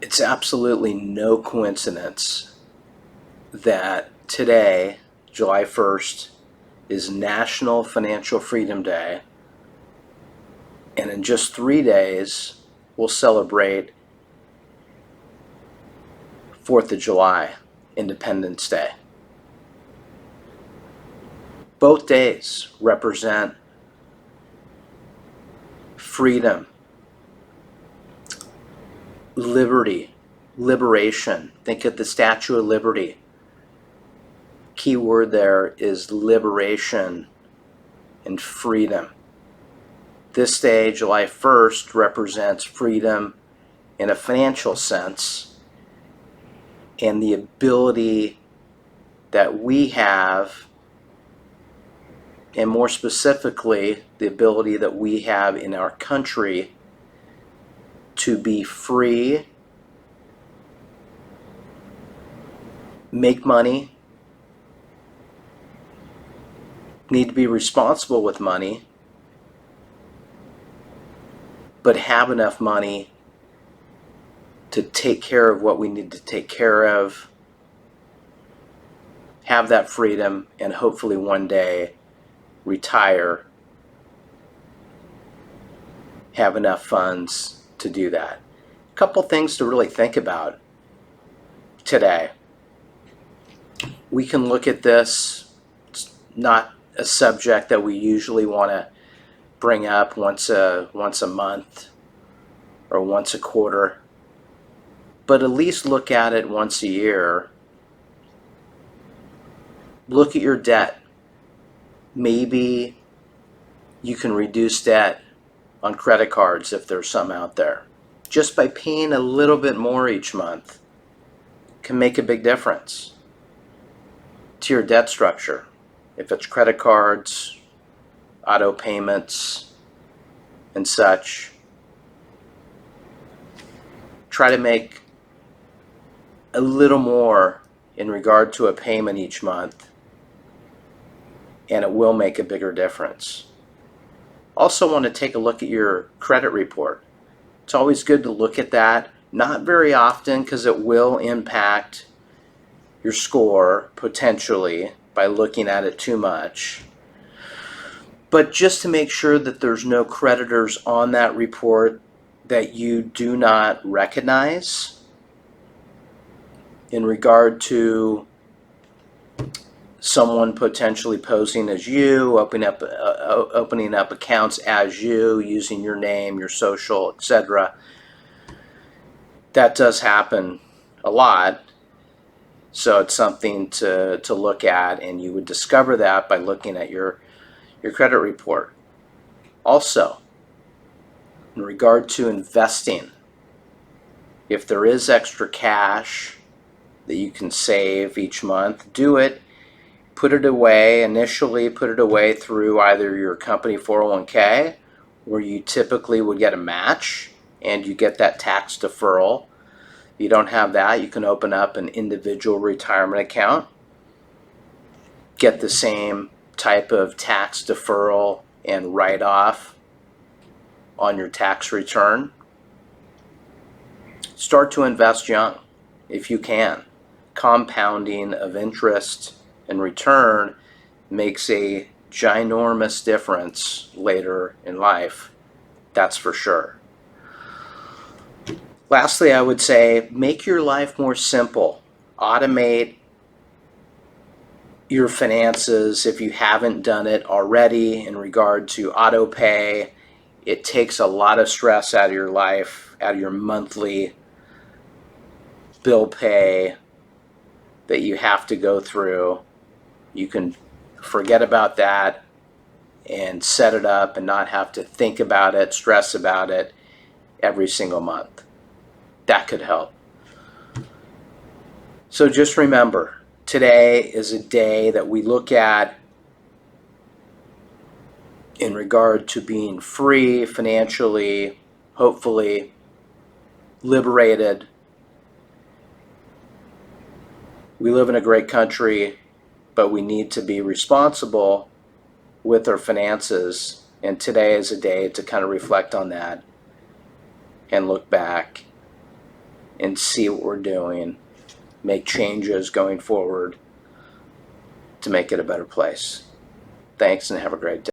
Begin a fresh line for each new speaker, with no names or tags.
It's absolutely no coincidence that today, July 1st, is National Financial Freedom Day, and in just 3 days, we'll celebrate 4th of July, Independence Day. Both days represent freedom, liberty, liberation. Think of the Statue of Liberty. Key word there is liberation and freedom. This day, July 1st, represents freedom in a financial sense and the ability that we have, and more specifically, the ability that we have in our country to be free, make money, need to be responsible with money, but have enough money to take care of what we need to take care of, have that freedom, and hopefully one day retire, have enough funds to do that. A couple things to really think about today. We can look at this. It's not a subject that we usually want to bring up once a month or once a quarter, but at least look at it once a year. Look at your debt. Maybe you can reduce debt on credit cards if there's some out there. Just by paying a little bit more each month can make a big difference to your debt structure. If it's credit cards, auto payments, and such, try to make a little more in regard to a payment each month, and it will make a bigger difference. Also want to take a look at your credit report. It's always good to look at that, not very often because it will impact your score potentially by looking at it too much. But just to make sure that there's no creditors on that report that you do not recognize in regard to someone potentially posing as you, opening up accounts as you, using your name, your social, etc. That does happen a lot. So it's something to look at, and you would discover that by looking at your credit report. Also, in regard to investing, if there is extra cash that you can save each month, do it. Put it away. Initially, put it away through either your company 401k, where you typically would get a match and you get that tax deferral. If you don't have that, you can open up an individual retirement account, get the same type of tax deferral and write-off on your tax return. Start to invest young if you can. Compounding of interest and return makes a ginormous difference later in life. That's for sure. Lastly, I would say make your life more simple. Automate your finances if you haven't done it already in regard to auto pay. It takes a lot of stress out of your life, out of your monthly bill pay that you have to go through. You can forget about that and set it up and not have to think about it, stress about it every single month. That could help. So just remember, today is a day that we look at in regard to being free financially, hopefully liberated. We live in a great country, but we need to be responsible with our finances. And today is a day to kind of reflect on that and look back and see what we're doing, make changes going forward to make it a better place. Thanks and have a great day.